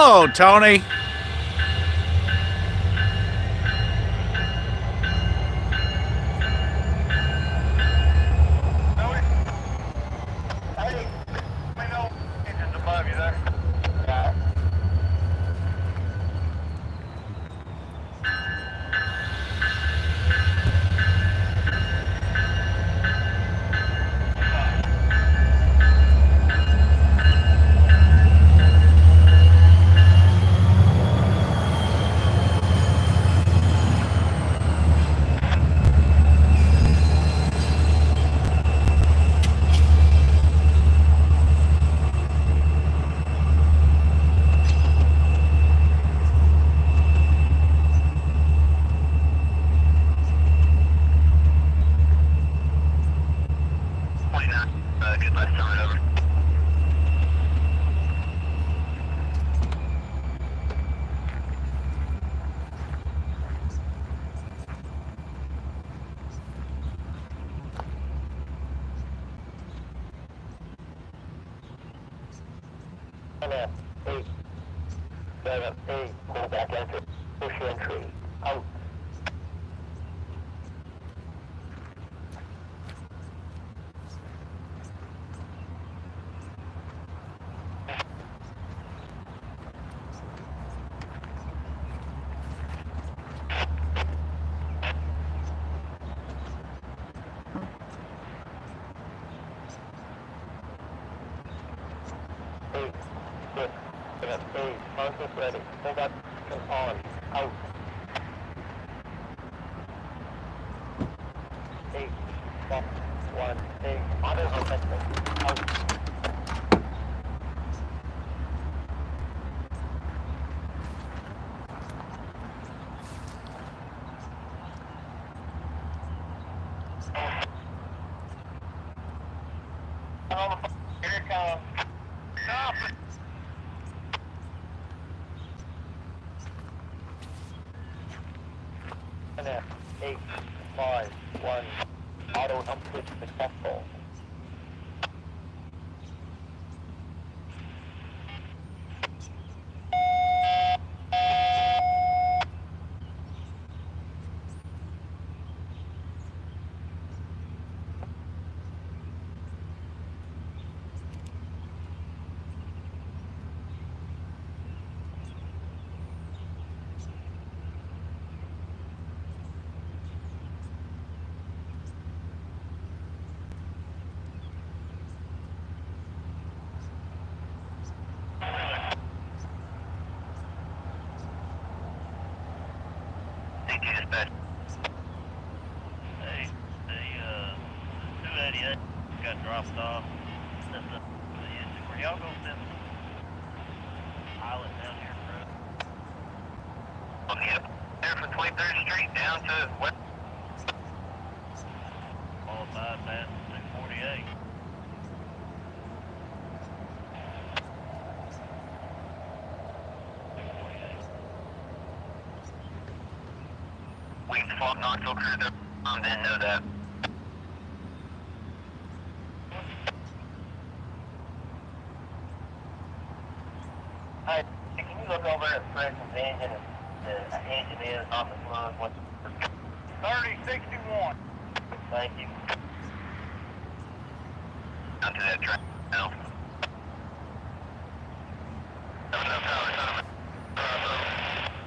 Hello, Tony. Good last time over. NS8, pull back entry, push entry, out. NS8, conscious ready, pull back on, out. 8, 1, 8, auto offensive, out. Here it comes. Stop it. NS8, 5, 1, auto upswitch successful. Dispatch. Hey, the 288 got dropped off. Where y'all gonna send the pilot down here for? On the there from 23rd Street down to west. Qualified past 248. We fought Knoxville cruiser. Didn't know that. Hi, can you look over at Fred's engine and the engine is off the slug? What's 3061. Thank you. Down to that track now.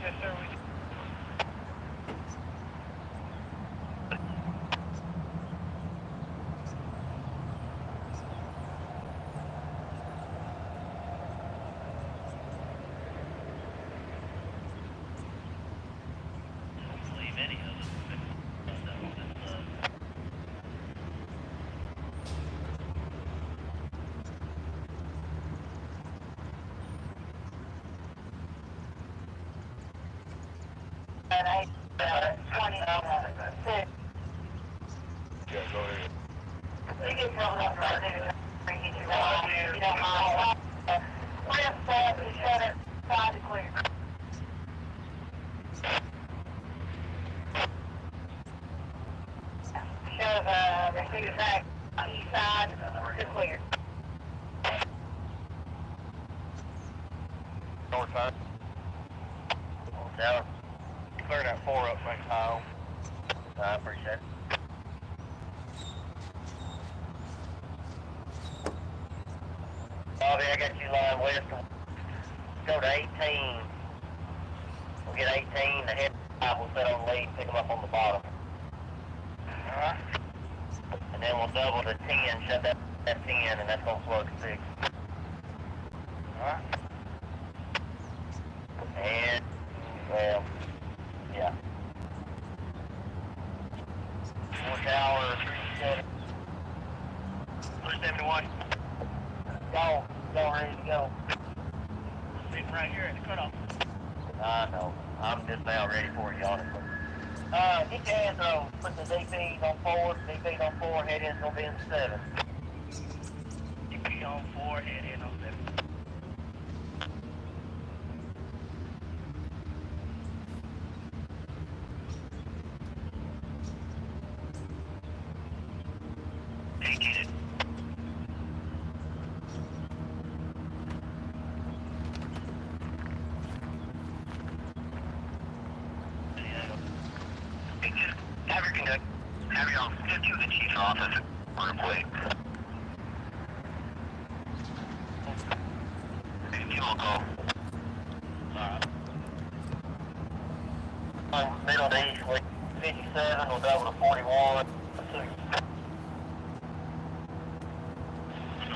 Yes, sir. Leave any of us. And 26. Yeah, go ahead. They get thrown up right there. You know, my left side is shut it, side is clear. Shove the receiver back east side is clear. north side. Down. Clear that 4 up next home. I appreciate it. Bobby, I got you line west. Go to 18. We'll get 18. The head will sit on the lead, pick them up on the bottom. Alright. And then we'll double to 10, shut that 10, and that's going to slug 6. Alright. And, well, yeah. 4 tower, 371. Go, ready to go. Sitting right here at the cutoff. I know. I'm just now ready for you, honestly. Get your hands on. Put the DPs on 4. DPs on 4. Head end's gonna be in 7. DP on 4. Head end on 7. Get it. Have your get to the chief's office real quick. Fuel call. Middle to east, 57, we'll double to 41.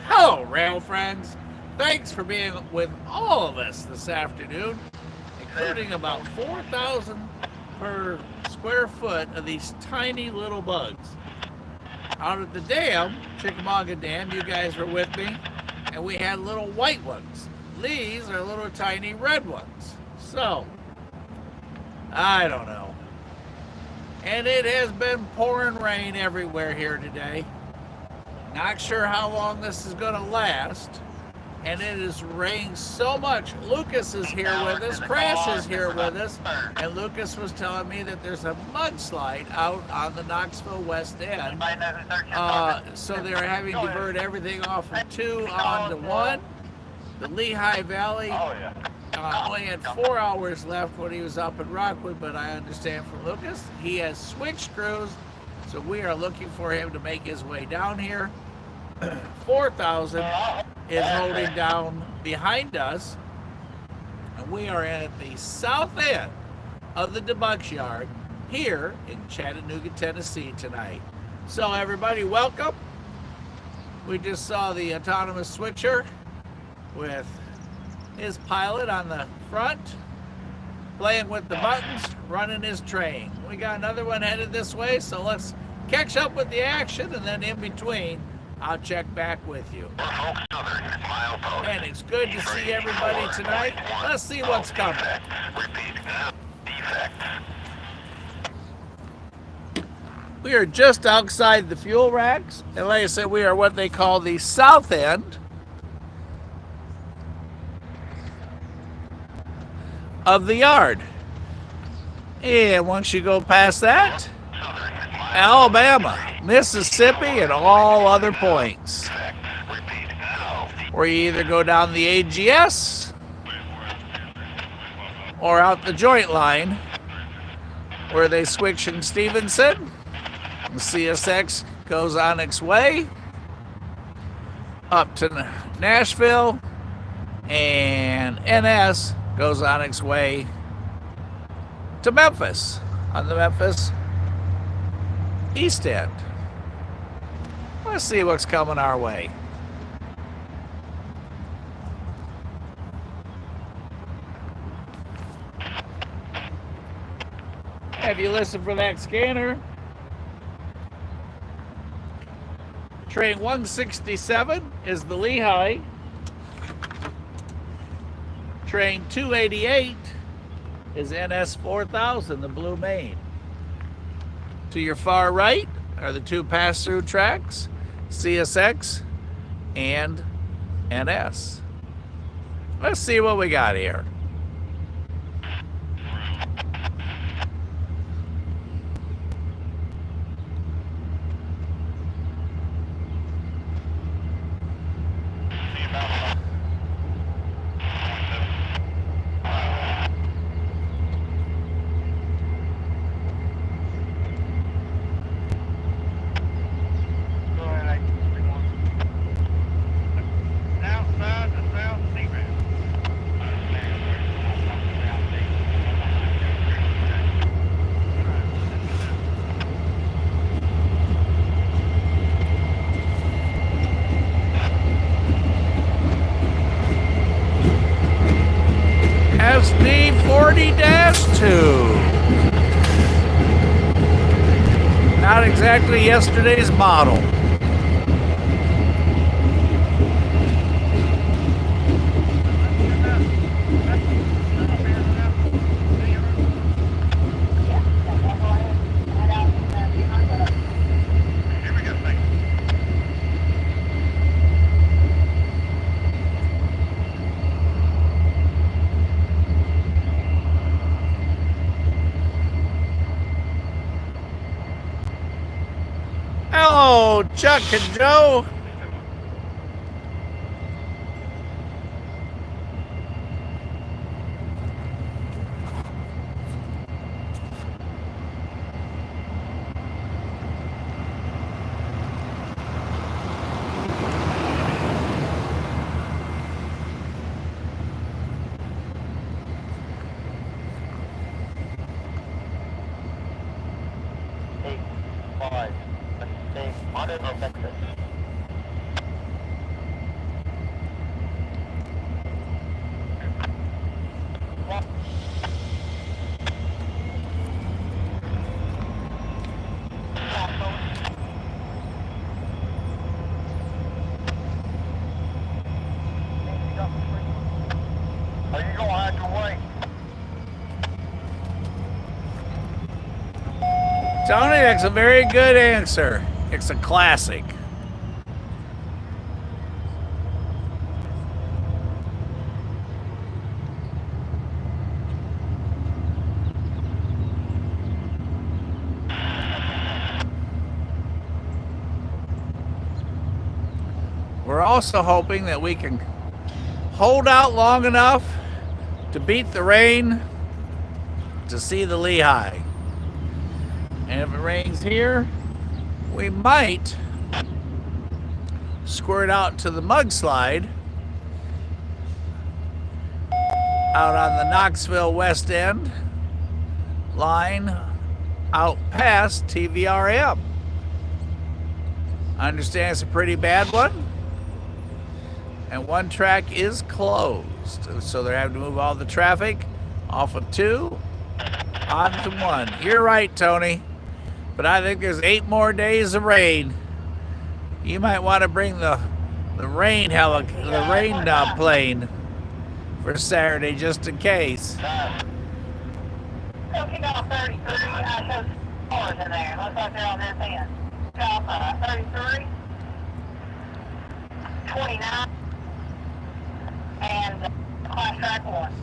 Hello, rail friends. Thanks for being with all of us this afternoon, including about 4,000 per square foot of these tiny little bugs. Out at the dam, Chickamauga Dam, you guys were with me, and we had little white ones. These are little tiny red ones. So, I don't know. And it has been pouring rain everywhere here today. Not sure how long this is going to last. And it has rained so much. Lucas is here with us. Crash is here with us. And Lucas was telling me that there's a mudslide out on the Knoxville West End. So they're having to divert everything off from 2 on to 1. The Lehigh Valley only had 4 hours left when he was up at Rockwood, but I understand from Lucas, he has switched crews. So we are looking for him to make his way down here. 4,000 is holding down behind us, and we are at the south end of the DeButts Yard here in Chattanooga, Tennessee tonight. So everybody, welcome. We just saw the autonomous switcher with his pilot on the front, playing with the buttons, running his train. We got another one headed this way, so let's catch up with the action, and then in between, I'll check back with you. And it's good to see everybody tonight. Let's see what's coming. We are just outside the fuel racks, and like I said, we are what they call the south end of the yard. And once you go past that, Alabama, Mississippi, and all other points. Or you either go down the AGS or out the joint line where they switch in Stevenson. The CSX goes on its way up to Nashville, and NS goes on its way to Memphis on the Memphis East End. Let's see what's coming our way. Have you listened for that scanner? Train 167 is the Lehigh. Train 288 is NS4000, the Blue Main. To your far right are the 2 pass-through tracks, CSX and NS. Let's see what we got here. NSD40-2. Not exactly yesterday's model. Hello, Chuck and Joe. Tony, that's a very good answer. It's a classic. We're also hoping that we can hold out long enough to beat the rain to see the Lehigh. And if it rains here, we might squirt out to the mudslide out on the Knoxville West End line out past TVRM. I understand it's a pretty bad one, and one track is closed, so they're having to move all the traffic off of 2 onto 1. You're right, Tony. But I think there's 8 more days of rain. You might want to bring the rain plane for Saturday just in case. Talking about 33, I showed cars in there. Looks like they're on this end. 33, 29, and class track 1.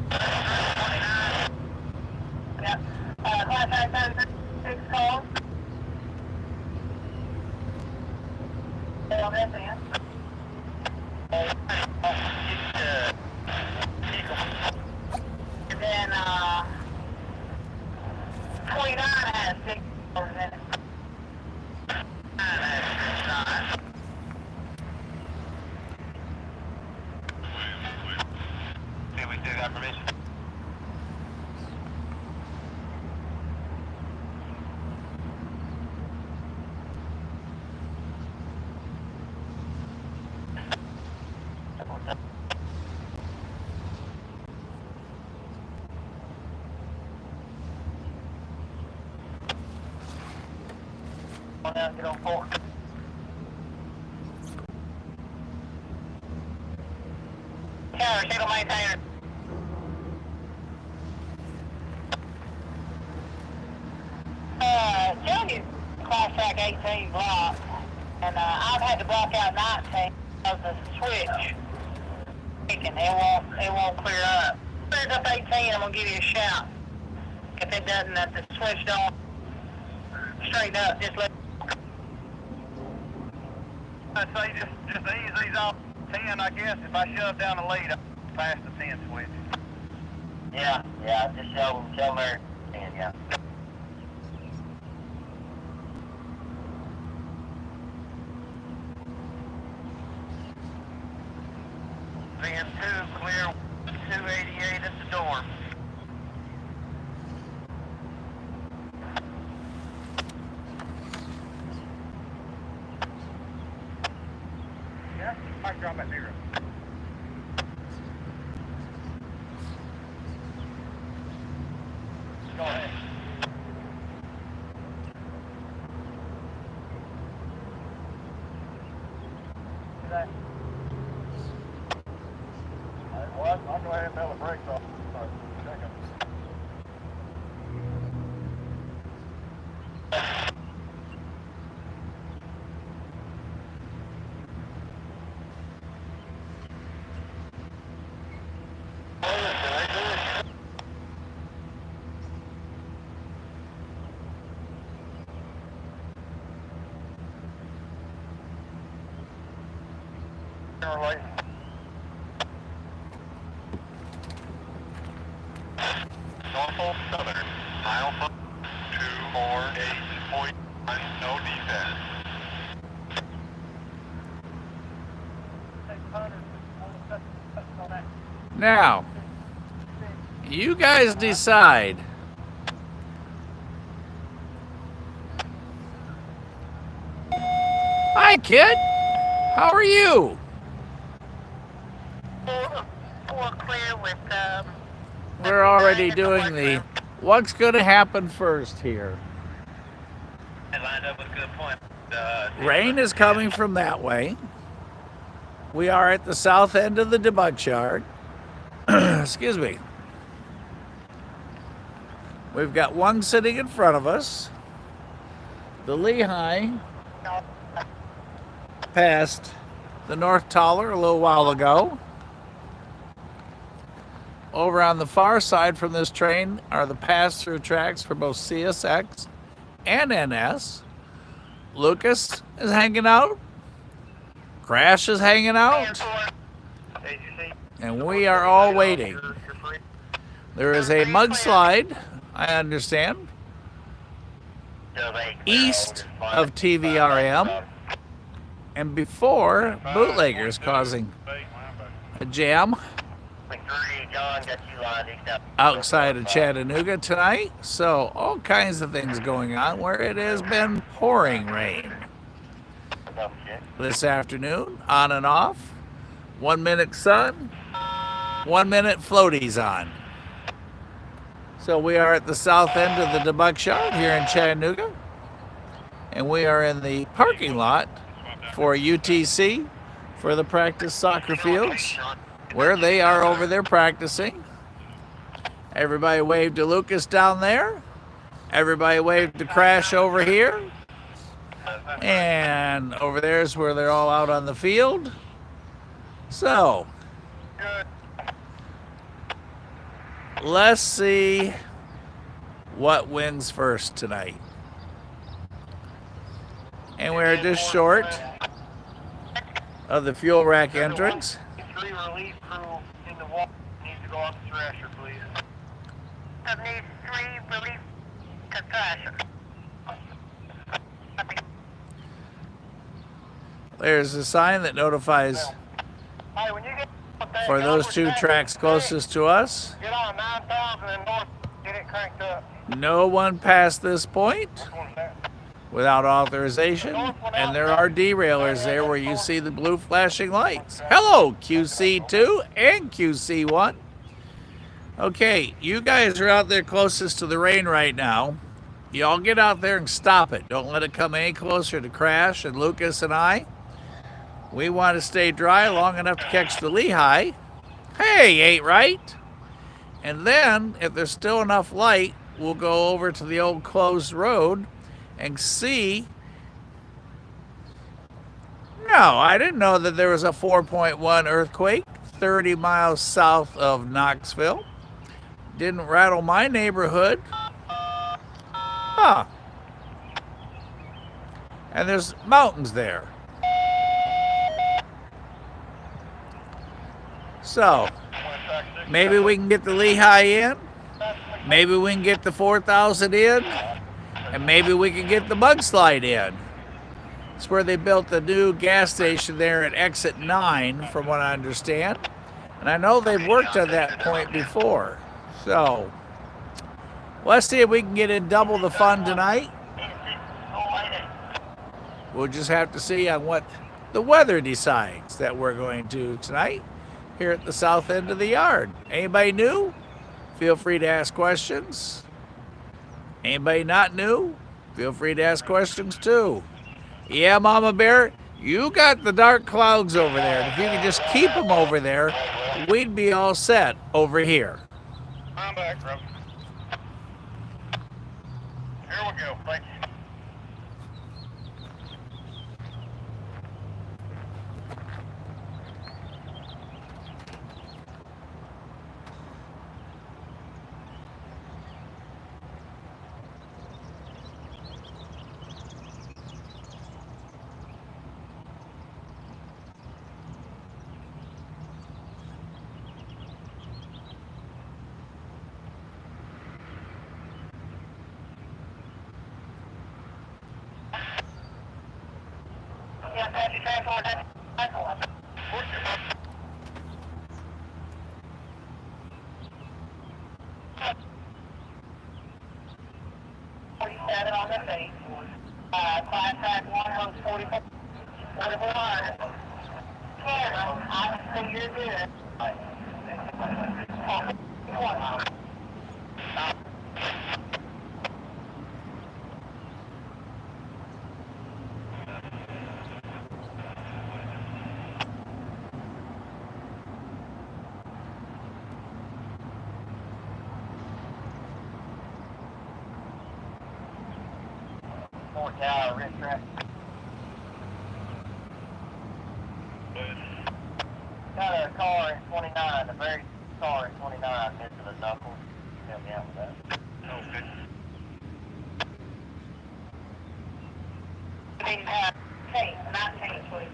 29. Yep. Class track 33. 6 calls. On this end. And then 29 has 6 cars in it. 9 has 6 signs. See, we still got permission. Now get on 4. Counter, single maintainer. Johnny's class track 18 block, and I've had to block out 19 because the switch. It won't clear up. Clears up 18, I'm gonna give you a shout. If it doesn't, if the switch don't straighten up, just let. I'd say just ease these off 10, I guess. If I shove down the lead, I'll pass the 10 switch. Yeah, just show them her 10, yeah. VN2 clear, 288 at the door. Yeah, I can drop at 0. I'll go ahead and nail the brakes off. Start checking. Norfolk Southern, Alpha 248.1, no defense. Now, you guys decide. Hi, kid. How are you? We're clear with, We're already doing the what's going to happen first here. I lined up with a good point. Rain is coming from that way. We are at the south end of the DeButts Yard. Excuse me. We've got one sitting in front of us. The Lehigh passed the North Toller a little while ago. Over on the far side from this train are the pass-through tracks for both CSX and NS. Lucas is hanging out. Crash is hanging out. And we are all waiting. There is a mudslide, I understand, east of TVRM, and before bootleggers causing a jam outside of Chattanooga tonight. So all kinds of things going on where it has been pouring rain this afternoon, on and off. 1 minute sun, 1 minute floaties on. So we are at the south end of the DeButts Yard here in Chattanooga, and we are in the parking lot for UTC for the practice soccer fields, where they are over there practicing. Everybody waved to Lucas down there. Everybody waved to Crash over here. And over there is where they're all out on the field. So, let's see what wins first tonight. And we're just short of the fuel rack entrance. Three relief crew in the wall needs to go off the thrasher, please. Needs 3 relief to Thrasher. There's a sign that notifies Hey, when you get for those two tracks closest to us. Get on 9,000 and north, get it cranked up. No one past this point without authorization, and there are derailers there where you see the blue flashing lights. Hello, QC2 and QC1. Okay, you guys are out there closest to the rain right now. Y'all get out there and stop it. Don't let it come any closer to Crash and Lucas and I. We want to stay dry long enough to catch the Lehigh. Hey, ain't right? And then, if there's still enough light, we'll go over to the old closed road and see. No, I didn't know that there was a 4.1 earthquake 30 miles south of Knoxville. Didn't rattle my neighborhood. Huh. And there's mountains there. So, maybe we can get the Lehigh in. Maybe we can get the 4000 in. And maybe we can get the mudslide in. It's where they built the new gas station there at exit 9, from what I understand. And I know they've worked on that point before. So, let's see if we can get in double the fun tonight. We'll just have to see on what the weather decides that we're going to tonight here at the south end of the yard. Anybody new? Feel free to ask questions. Anybody not new? Feel free to ask questions too. Yeah, Mama Bear, you got the dark clouds over there. And if you can just keep them over there, we'd be all set over here. I'm back, bro. Here we go. Thank you. Yeah, pass your transport. On the face. Class track 1 host 4400. Camera, I see you're good. Tower, wrist track. Got a car in 29, the very car in 29, missing the knuckles. Help me out with that. Okay. Hey, not change, please.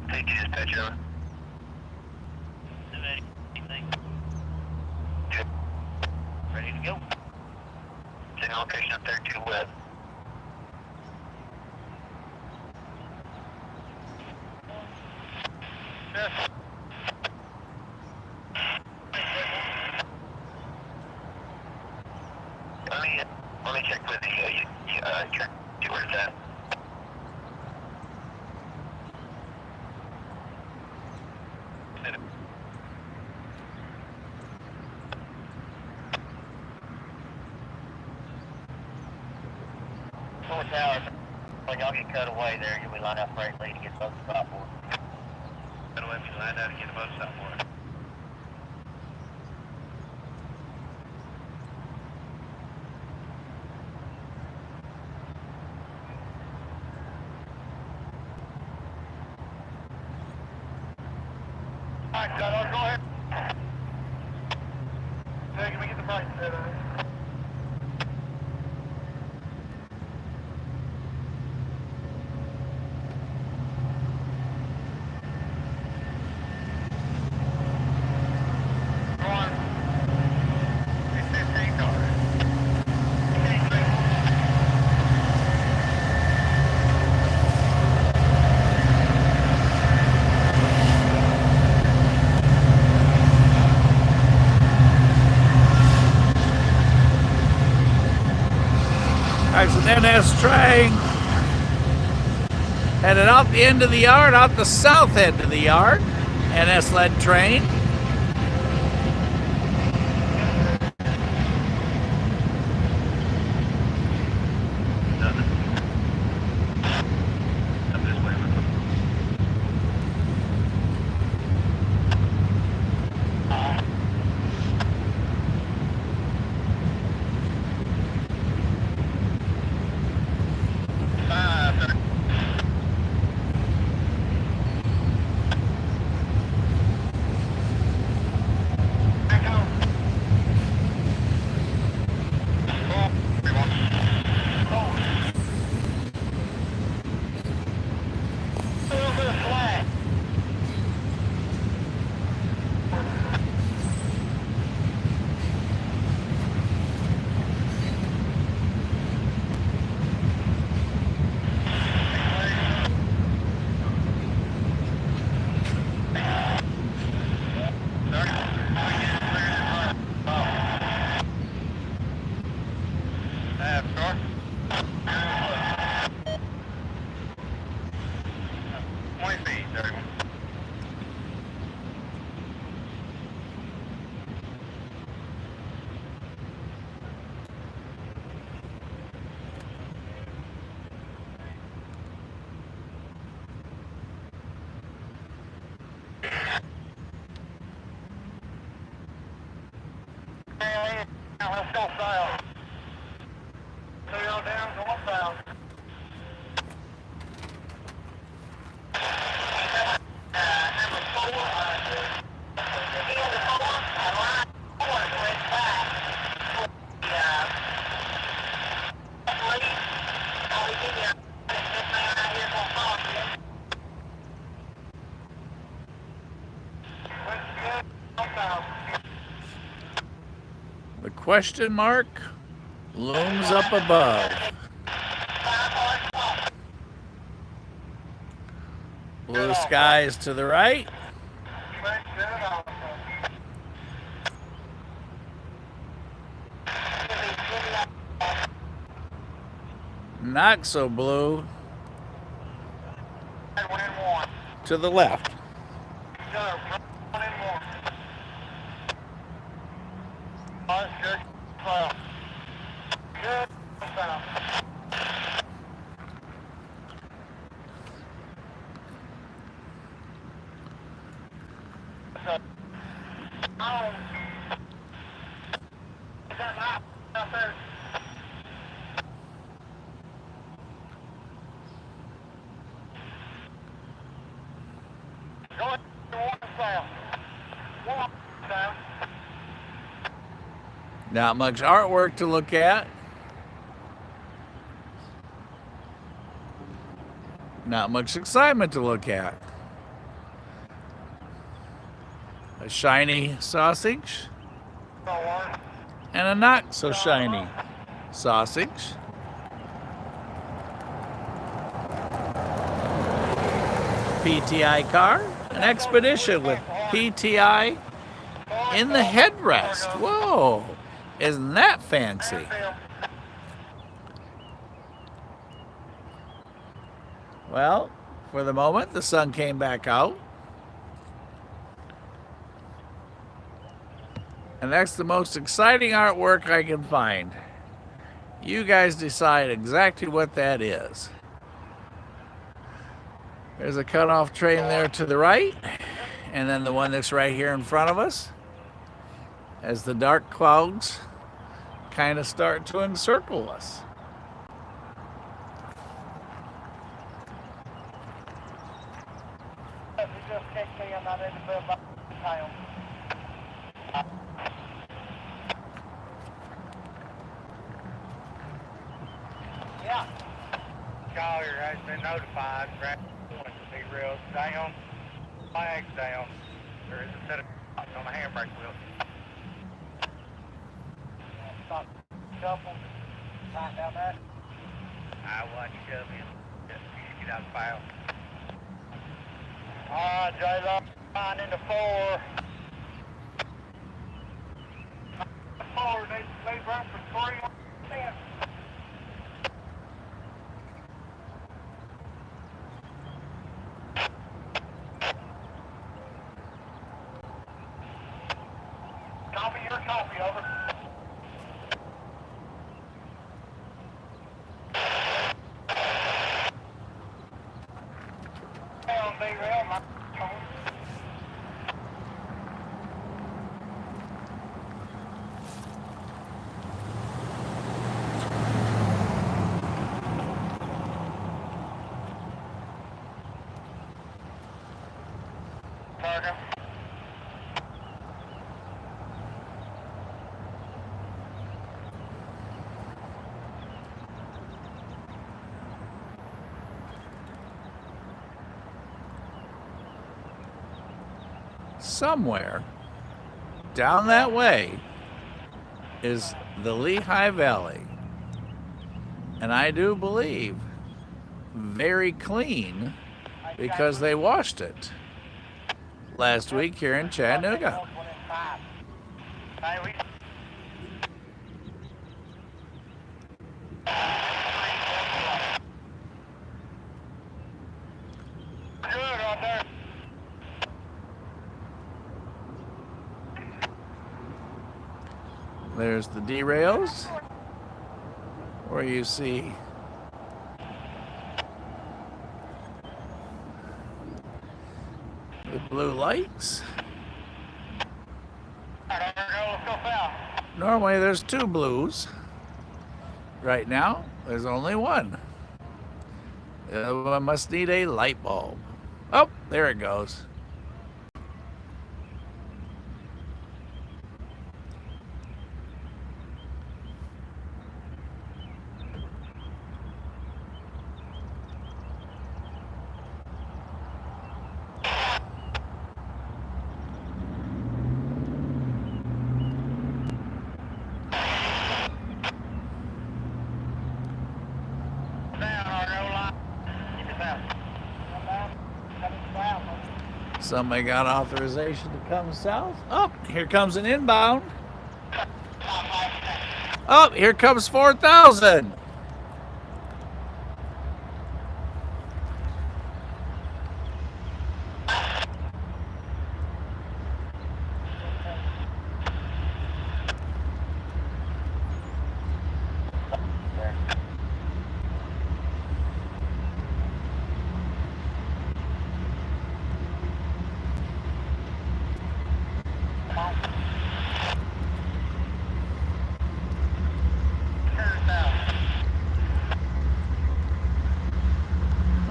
Thank you, dispatcher. Ready to go. Signal location up there, 2 west. Yes. Let me check with the track. See where it's at. Tower, when y'all get cut away there, you'll be lined up right lead to get both stop for it. Cut away if you line out to get the both stop for it. Alright, John, go ahead. Hey, can we get the price set on it? There's an NS train headed out the end of the yard, out the south end of the yard. NS led train. go south. 2 down, going south. Number 4. Number 4, line 4 went back. Please, I'll be giving you this man out here gonna talk to you. Went good, go south. The question mark looms up above. Blue skies to the right. Not so blue to the left. Not much artwork to look at. Not much excitement to look at. A shiny sausage and a not so shiny sausage. PTI car, an Expedition with PTI in the headrest. Whoa, isn't that fancy? Well, for the moment, the sun came back out. And that's the most exciting artwork I can find. You guys decide exactly what that is. There's a cutoff train there to the right, and then the one that's right here in front of us, as the dark clouds kind of start to encircle us. Yeah. Collier has been notified. Track 1 to be reeled down, flags down. There is a set of spots on the handbrake wheel. Stop, shuffle, right down there. I watch you shove in. Just get out of the foul. Alright, J-Lo, fine into 4. 4, they run for 3 10. Copy your copy, over. Down, B-rail, my phone. Target. Somewhere down that way is the Lehigh Valley, and I do believe very clean because they washed it last week here in Chattanooga. There's the derails, where you see the blue lights. Normally there's 2 blues. Right now, there's only 1. The other one must need a light bulb. Oh, there it goes. Somebody got authorization to come south. Oh, here comes an inbound. Oh, here comes 4000.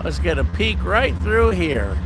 Let's get a peek right through here.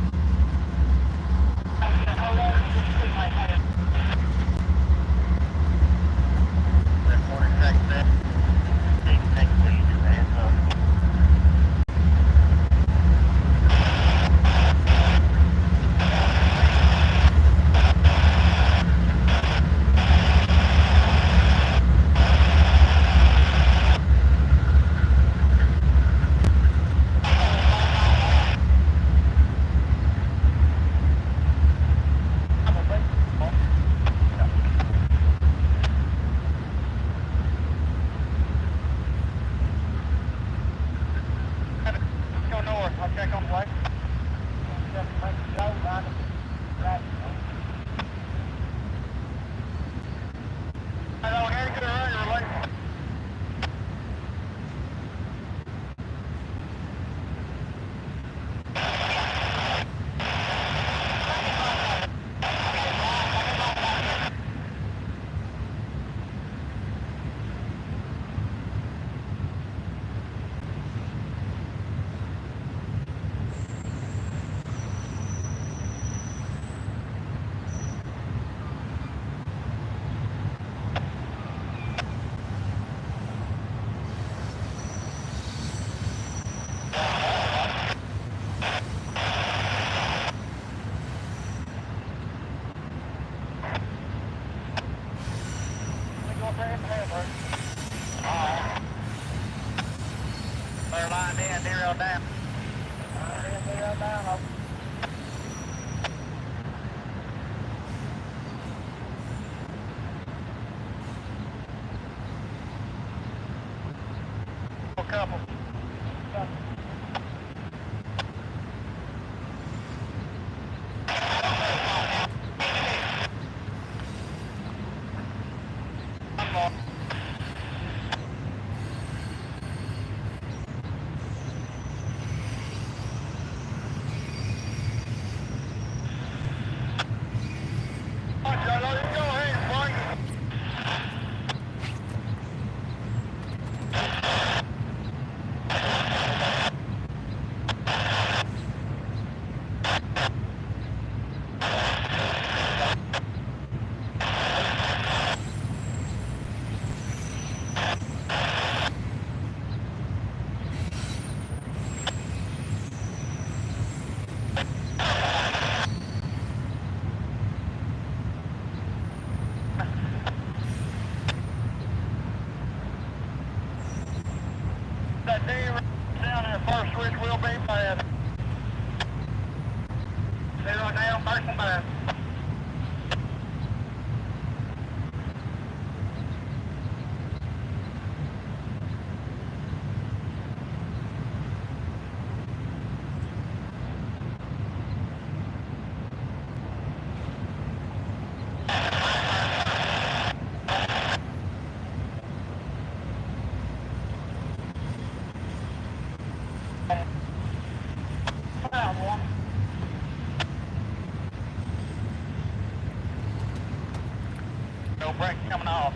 No brake coming off.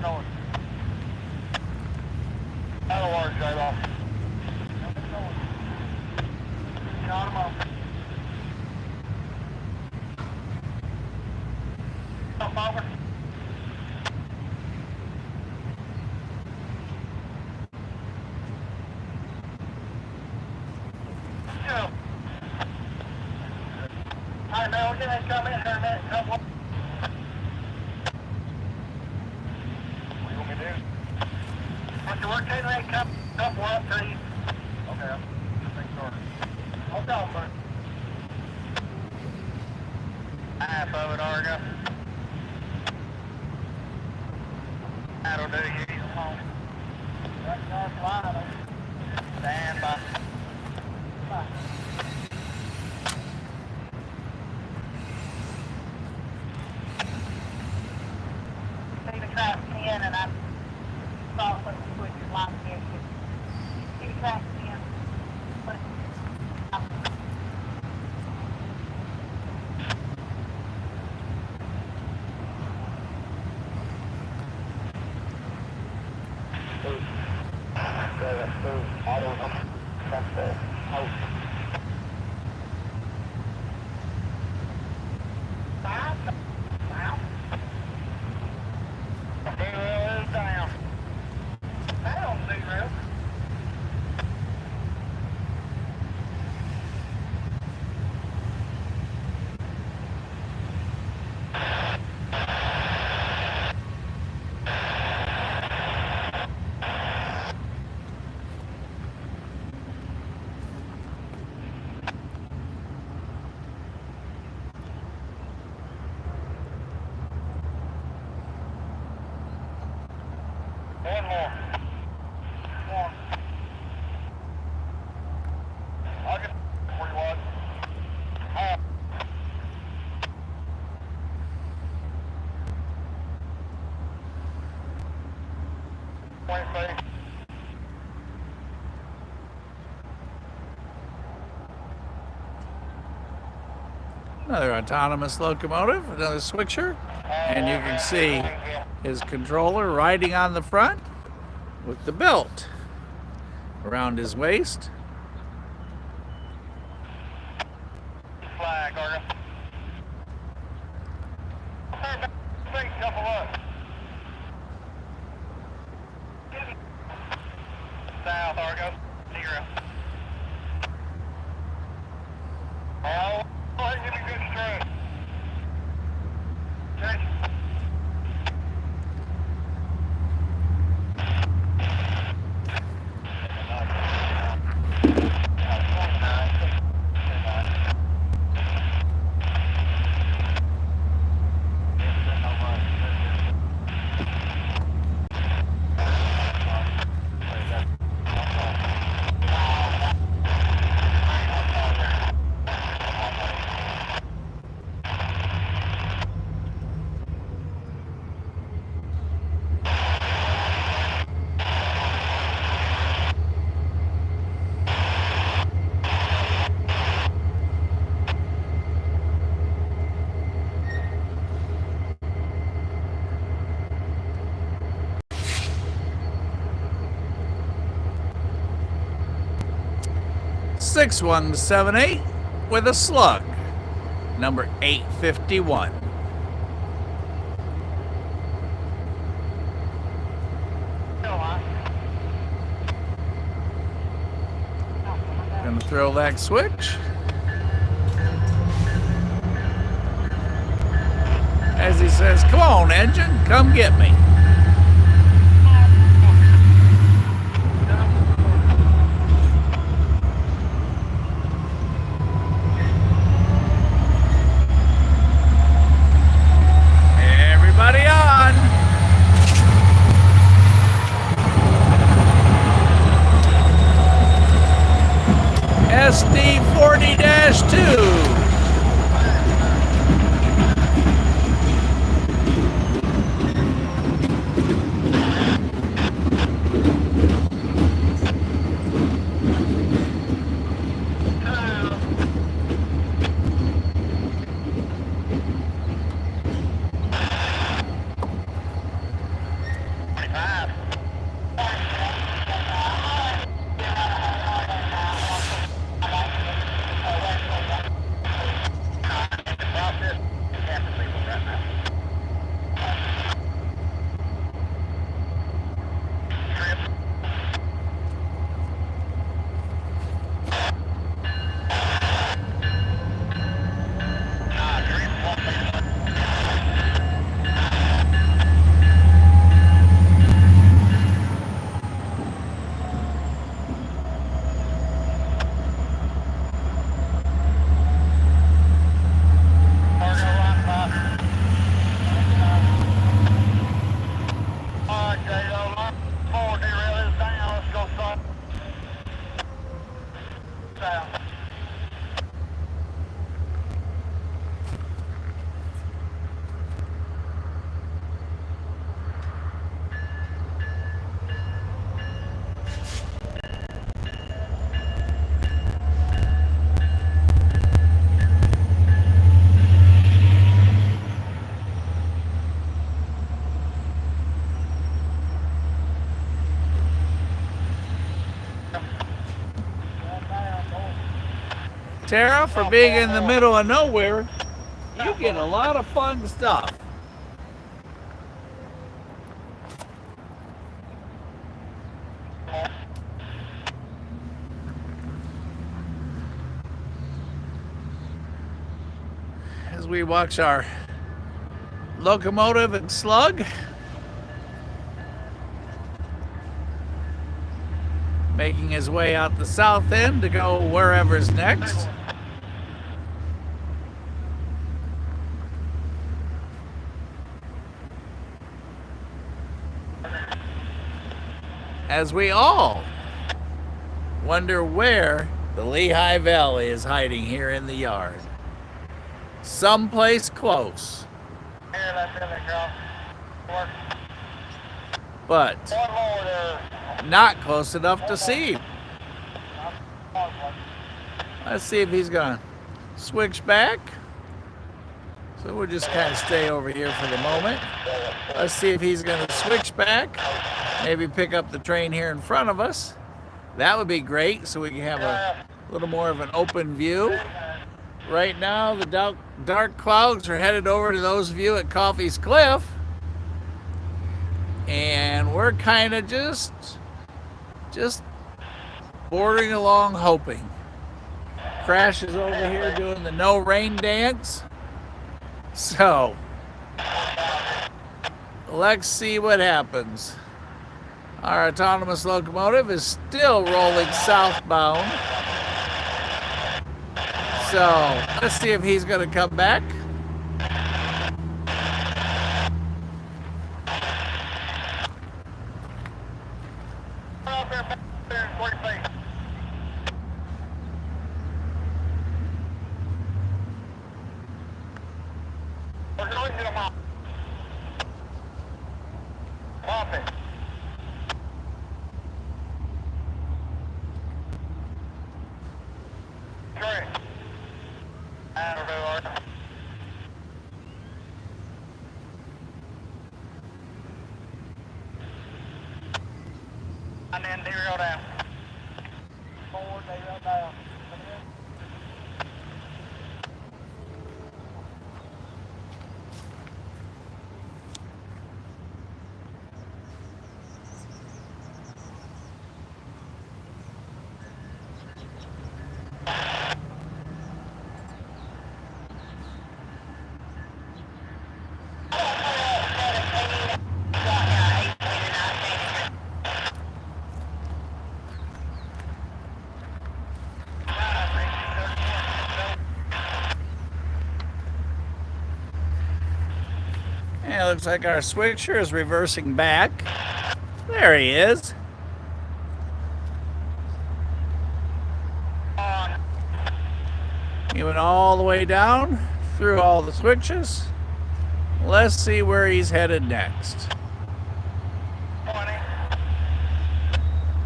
north. Out of water, straight off. Got him off. Up over. Go. All right, man, we're gonna come in here a minute. Come on. What do you want me to do? Once you work in there, come up to you. Okay, thanks, sorry. Hold on, bud. Half of it, Argo. That'll do you. Come on. That's North Line. Stand by. Bye. See the track 10 and I saw what the switch is like here. See the track 10. Put it up. One more. One. I'll get where you want. Half. Point safe. Another autonomous locomotive, another switcher, and you can see his controller riding on the front with the belt around his waist. Flag, Argo. Big couple up. South, Argo. 0. Oh, give me good strength. Check. NS8178 with a slug, number 851. Gonna throw that switch. As he says, come on, engine, come get me. Everybody on. SD40-2. Tara, for being in the middle of nowhere, you get a lot of fun stuff. As we watch our locomotive and slug making his way out the south end to go wherever's next. As we all wonder where the Lehigh Valley is hiding here in the yard. Someplace close. But not close enough to see. Let's see if he's gonna switch back. So we'll just kind of stay over here for the moment. Let's see if he's gonna switch back. Maybe pick up the train here in front of us. That would be great, so we can have a little more of an open view. Right now, the dark clouds are headed over to those view at Coffey's Cliff. And we're kind of just bordering along, hoping. Crash is over here doing the no rain dance. So, let's see what happens. Our autonomous locomotive is still rolling southbound. So, let's see if he's going to come back. And then zero down. Forward, zero down. Yeah, looks like our switcher is reversing back. There he is. He went all the way down through all the switches. Let's see where he's headed next. 20.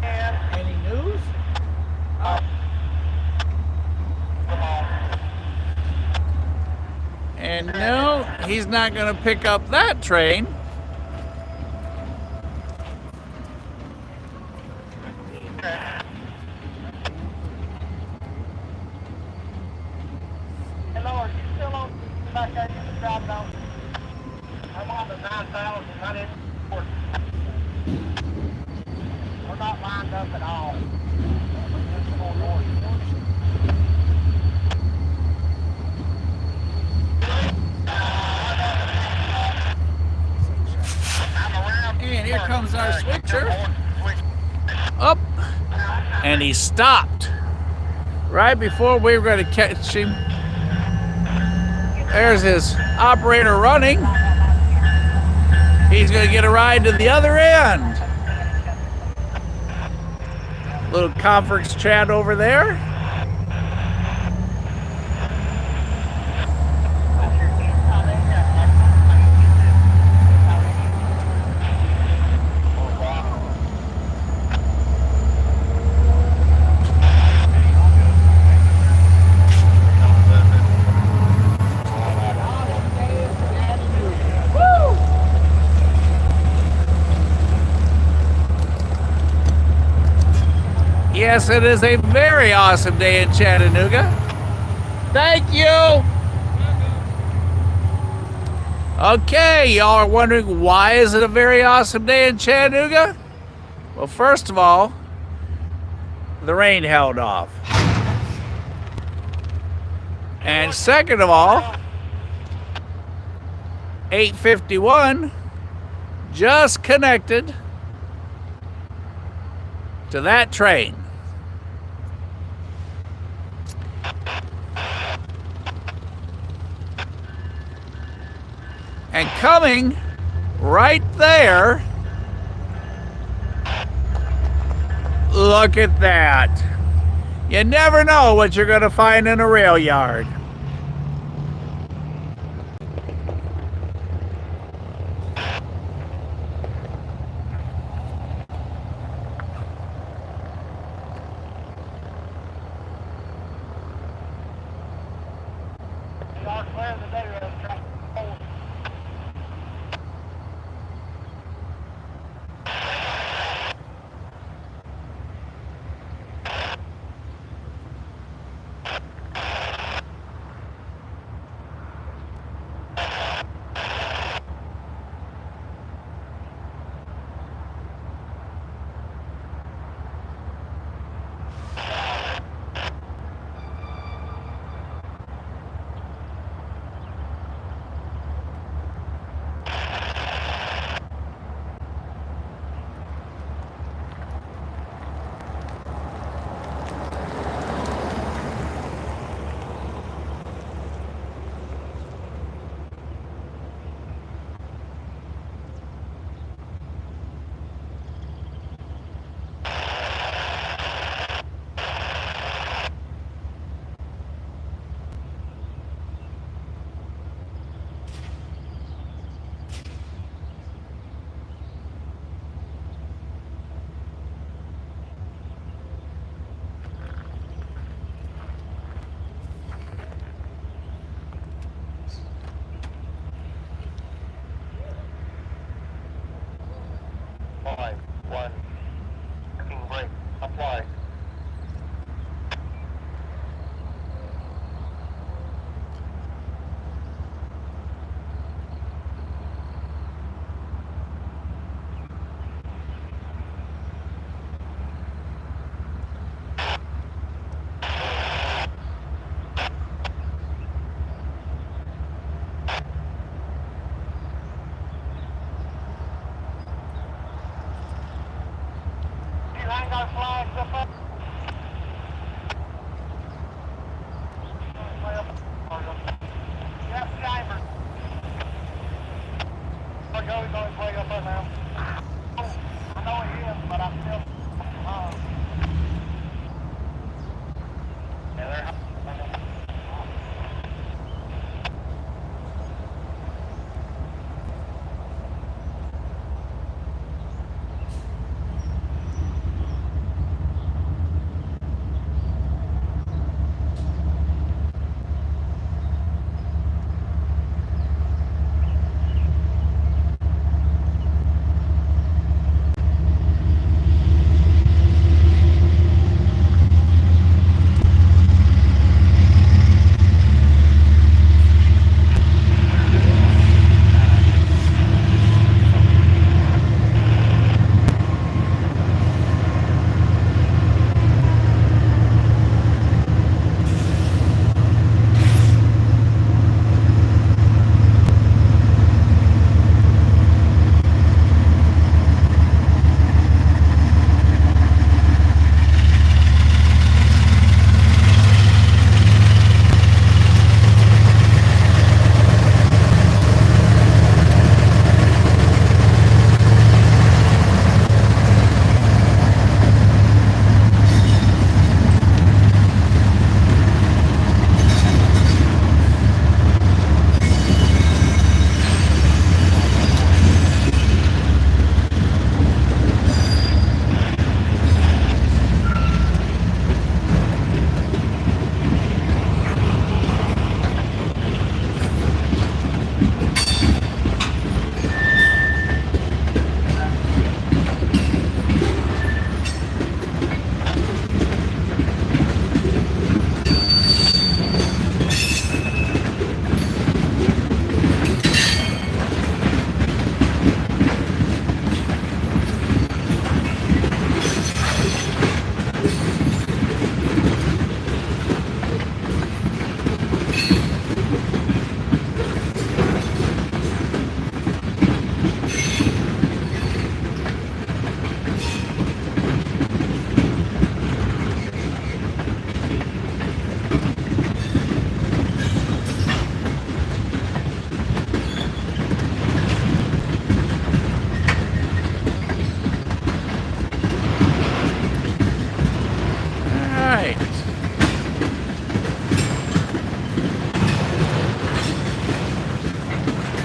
Any news? Come on. And no, he's not going to pick up that train. Hello, are you still on back there? You can drive down. I'm on the 9,000, not in. We're not lined up at all. Just going north. And here comes our switcher. Up. And he stopped right before we were going to catch him. There's his operator running. He's going to get a ride to the other end. Little conference chat over there. Yes, it is a very awesome day in Chattanooga. Thank you. Okay, y'all are wondering why is it a very awesome day in Chattanooga? Well, first of all, the rain held off. And second of all, 851 just connected to that train. And coming right there, look at that. You never know what you're going to find in a rail yard.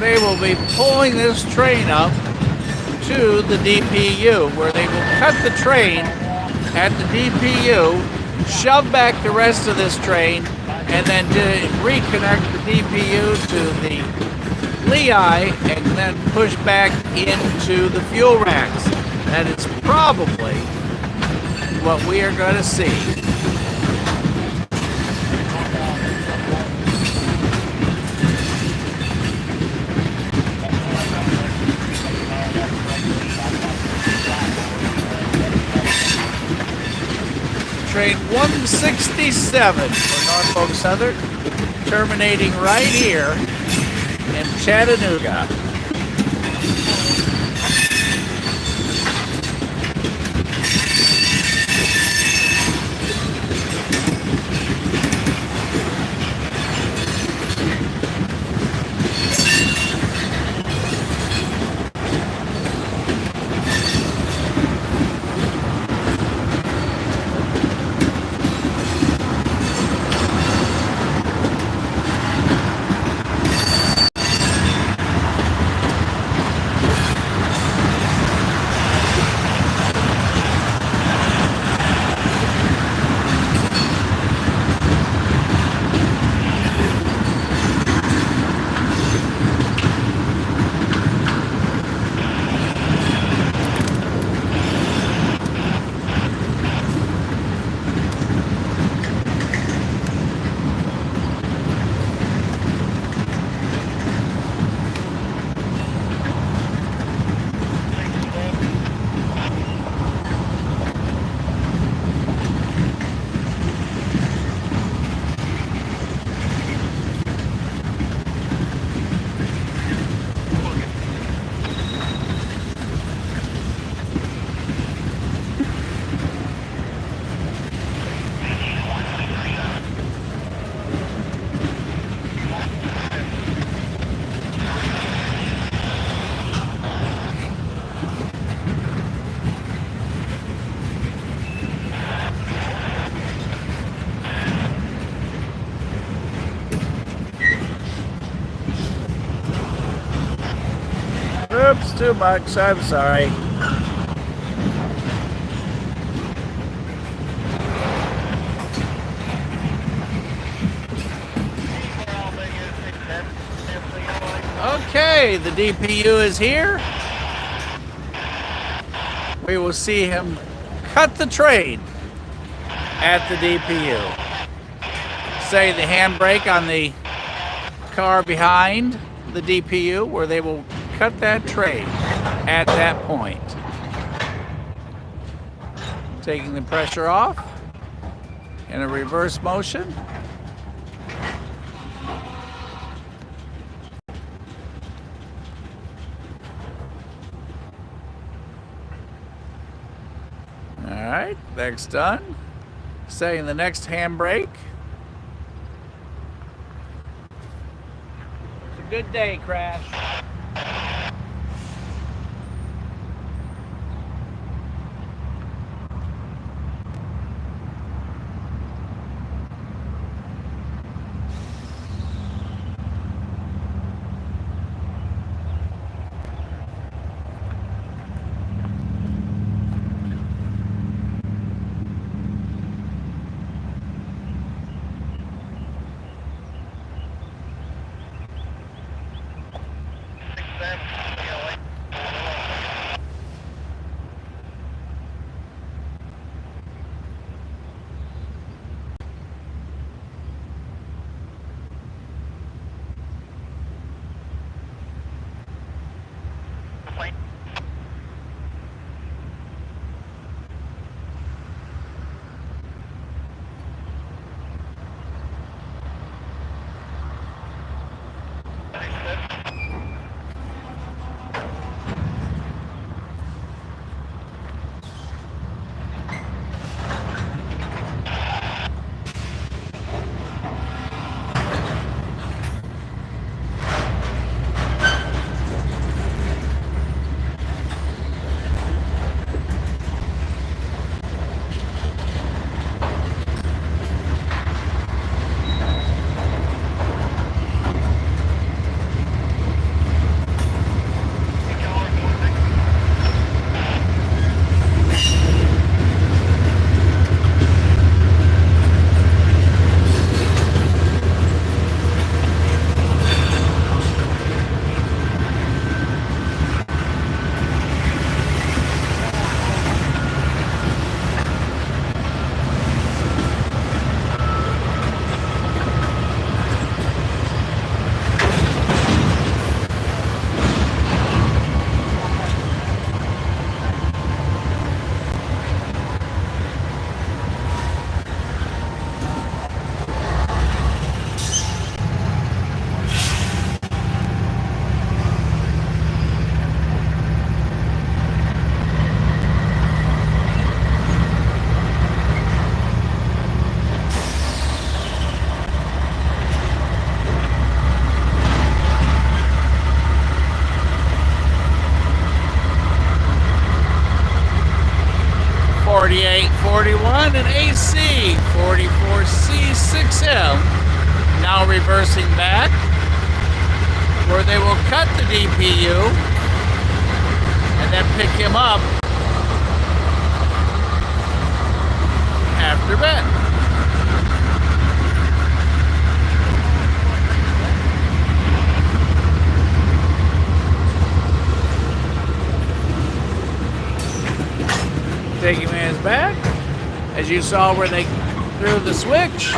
they will be pulling this train up to the DPU, where they will cut the train at the DPU, shove back the rest of this train, and then reconnect the DPU to the Lehigh, and then push back into the fuel racks. That is probably what we are going to see. Train 167 for Norfolk Southern, terminating right here in Chattanooga. Oops, too much. I'm sorry. Okay, the DPU is here. We will see him cut the train at the DPU. Say the handbrake on the car behind the DPU, where they will cut that train at that point. Taking the pressure off in a reverse motion. All right, that's done. Setting the next handbrake. It's a good day, Crash. find an AC 44C6M now reversing back, where they will cut the DPU and then pick him up after bed. Taking man's back, as you saw where they threw the switch.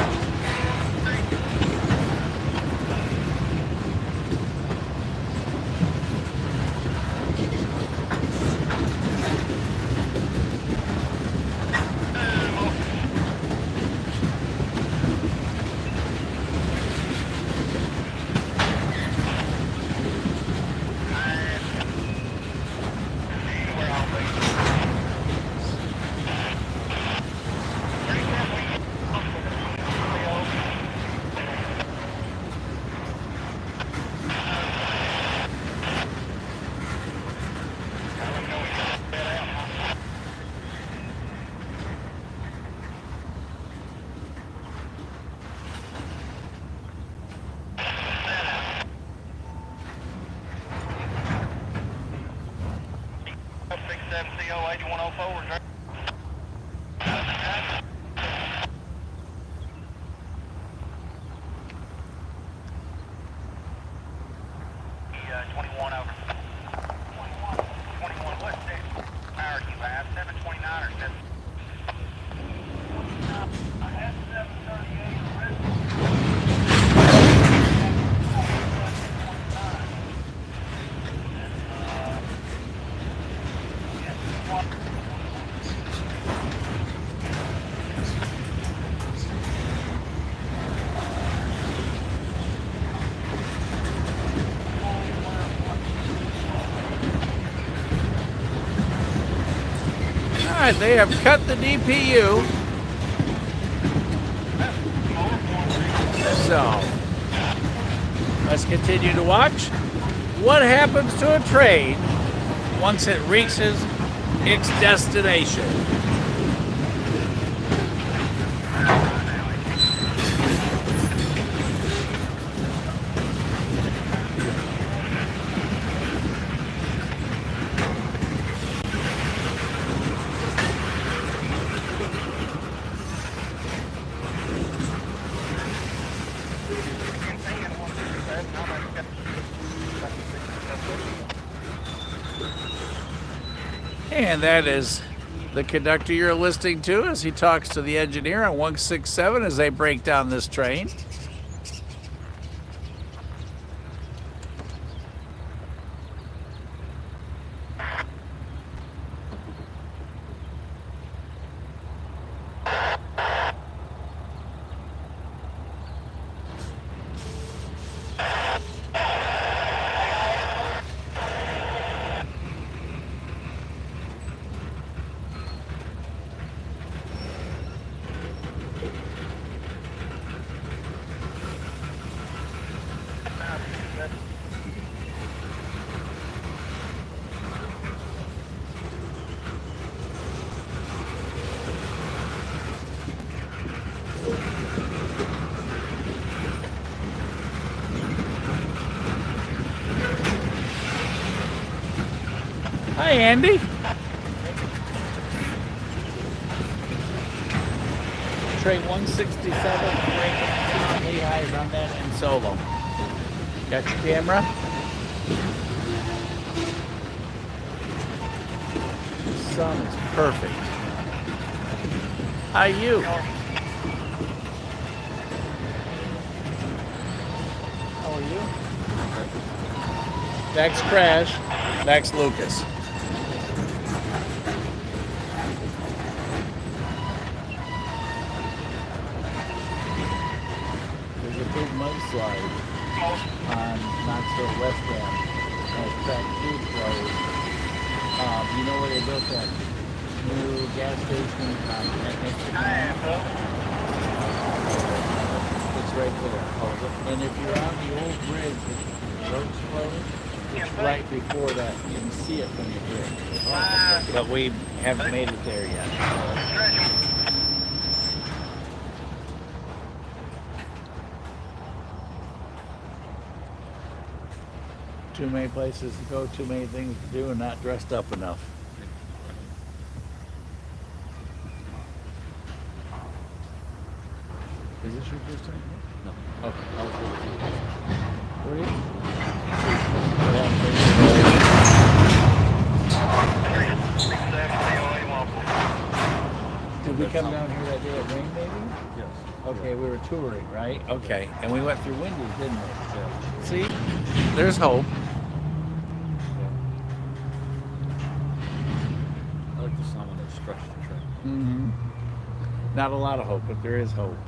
NS8104. All right, they have cut the DPU. So, let's continue to watch what happens to a train once it reaches its destination. And that is the conductor you're listening to as he talks to the engineer on 167 as they break down this train. Hi, Andy. Train 167, Lehigh, run that in solo. Got your camera? The sun is perfect. How are you? How are you? Next crash, next Lucas. Big mudslide on Knoxville West End. Track 2 closed. You know where they built that new gas station on NS8104? It's right there. And if you're on the old bridge with the roads closed, it's right before that. You can see it from your bridge. But we haven't made it there yet. too many places to go, too many things to do, and not dressed up enough. Is this your first time? No. Okay. I was with you. Where are you? Did we come down here that day it rained, maybe? Yes. Okay, we were touring, right? Okay, and we went through Wendy's, didn't we? Yeah. See, there's hope. I like the sound when they stretch the track. Mm-hmm. Not a lot of hope, but there is hope.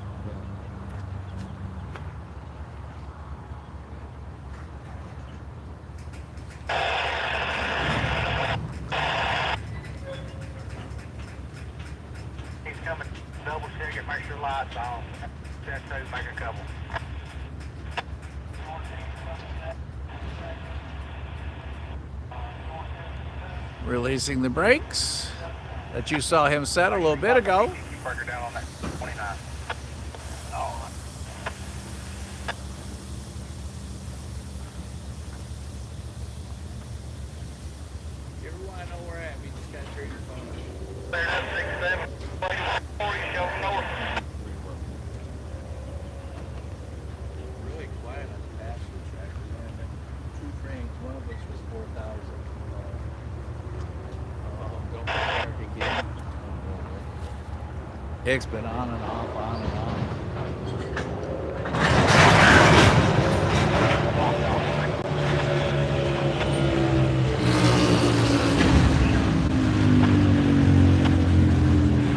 He's coming. Double check it. Make sure lights on. Check those. Make a couple. Releasing the brakes that you saw him set a little bit ago. Park her down on that 29. Oh. If you ever want to know where I am, you just gotta turn your phone on. There's that 67. 40 show north. Really quiet on the passenger track. And then two trains, one of which was 4,000. Don't start again. It's been on and off, on and off.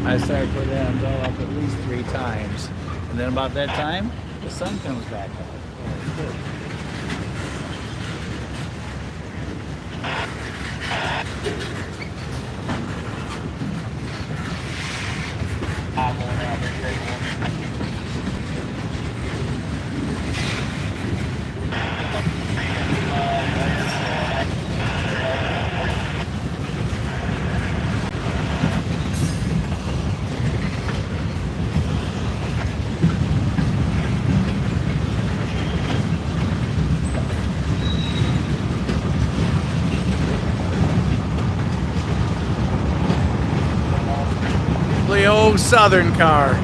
I started putting that umbrella up at least 3 times. And then about that time, the sun comes back up. The old Southern car.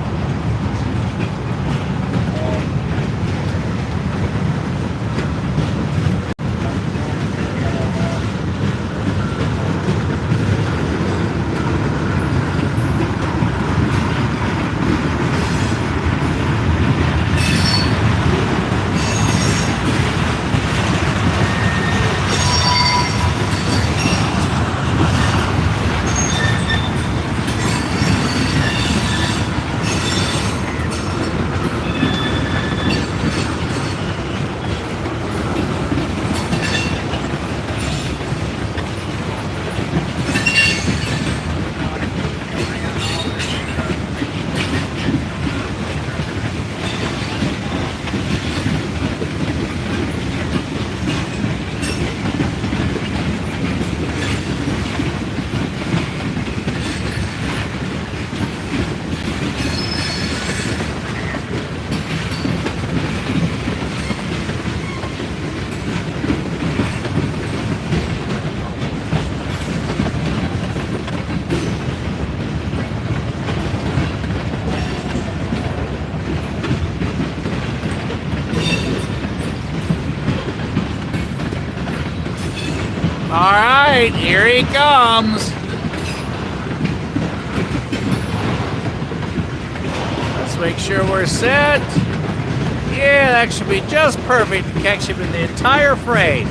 All right, here he comes. Let's make sure we're set. Yeah, that should be just perfect to catch him in the entire frame.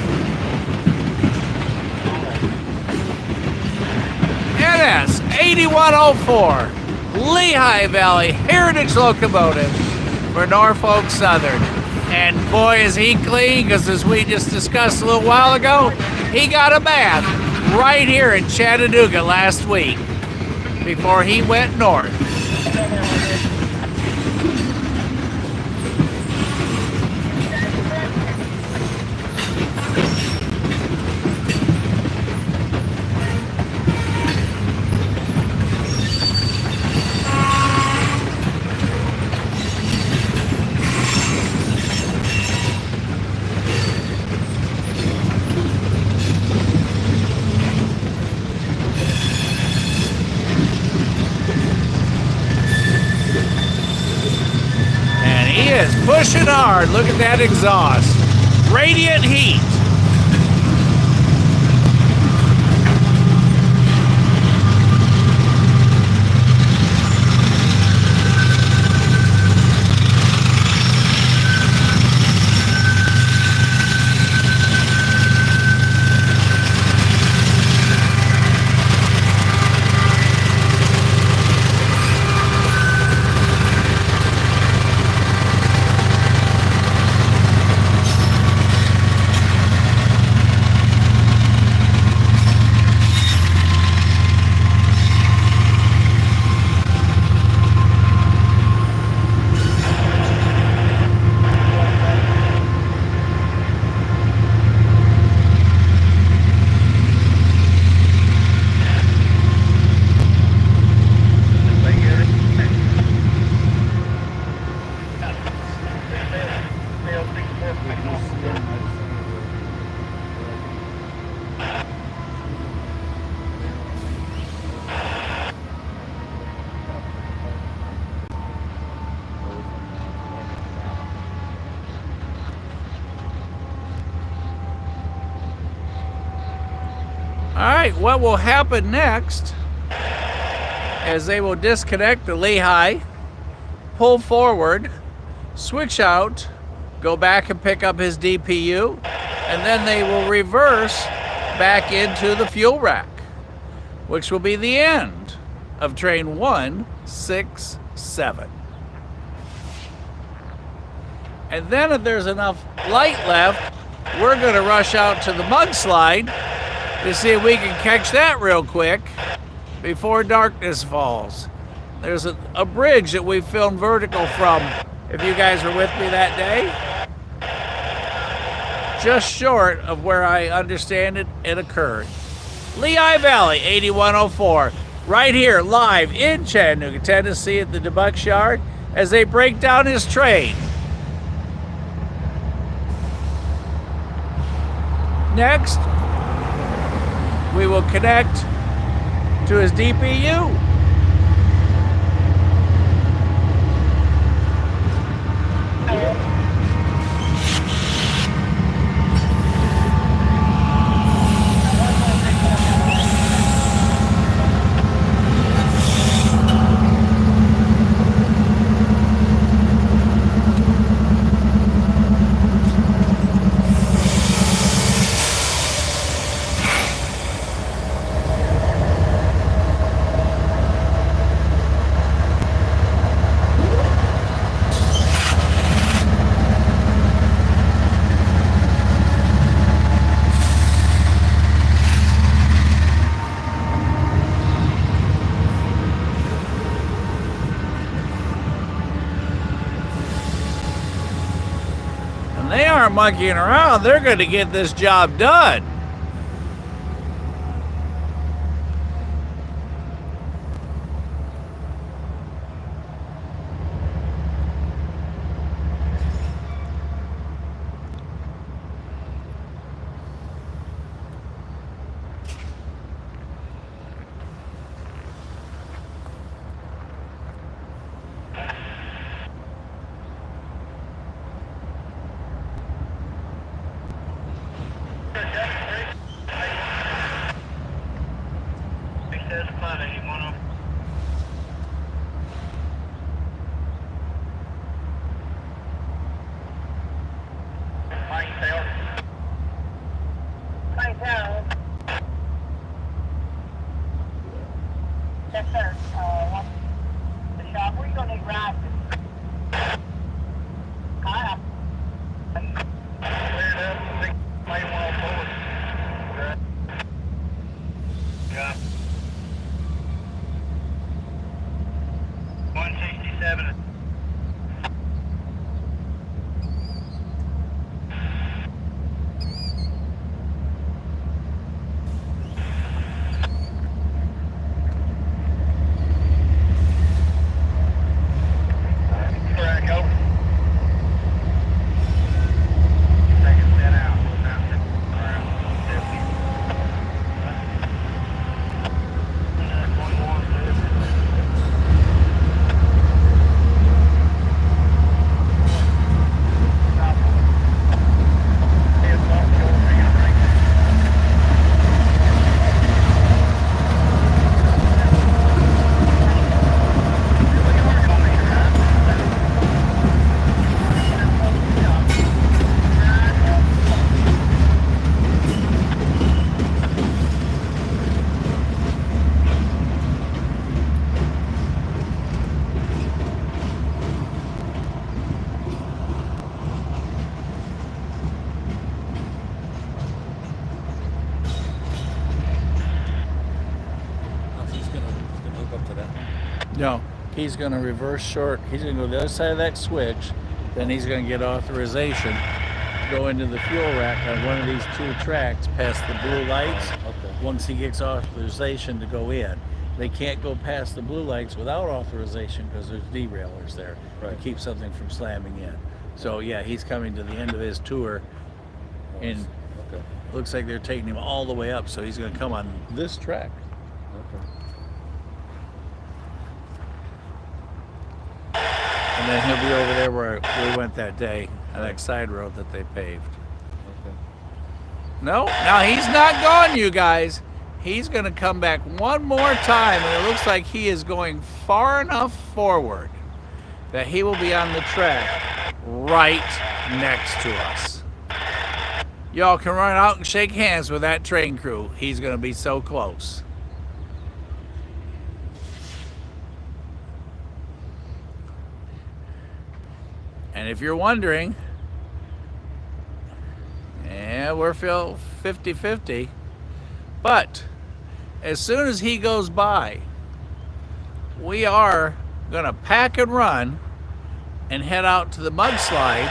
NS8104 Lehigh Valley Heritage Locomotive for Norfolk Southern. And boy, is he clean, because as we just discussed a little while ago, he got a bath right here in Chattanooga last week before he went north. is, pushing hard. Look at that exhaust. Radiant heat. All right, what will happen next is they will disconnect the Lehigh, pull forward, switch out, go back and pick up his DPU, and then they will reverse back into the fuel rack, which will be the end of train 167. And then if there's enough light left, we're gonna rush out to the mudslide to see if we can catch that real quick before darkness falls. There's a bridge that we filmed vertical from, if you guys were with me that day. Just short of where I understand it occurred. Lehigh Valley, 8104, right here live in Chattanooga, Tennessee at the DeButts Yard as they break down his train. Next, we will connect to his DPU. They aren't monkeying around. They're going to get this job done. No, he's going to reverse short. He's going to go to the other side of that switch. Then he's going to get authorization to go into the fuel rack on one of these two tracks past the blue lights. Okay. Once he gets authorization to go in. They can't go past the blue lights without authorization because there's derailleurs there to keep something from slamming in. So yeah, he's coming to the end of his tour, and looks like they're taking him all the way up. So he's going to come on this track. Okay. And then he'll be over there where we went that day, on that side road that they paved. Okay. No, now he's not gone, you guys. He's going to come back one more time, and it looks like he is going far enough forward that he will be on the track right next to us. Y'all can run out and shake hands with that train crew. He's going to be so close. And if you're wondering, yeah, we're 50-50. But as soon as he goes by, we are going to pack and run and head out to the mudslide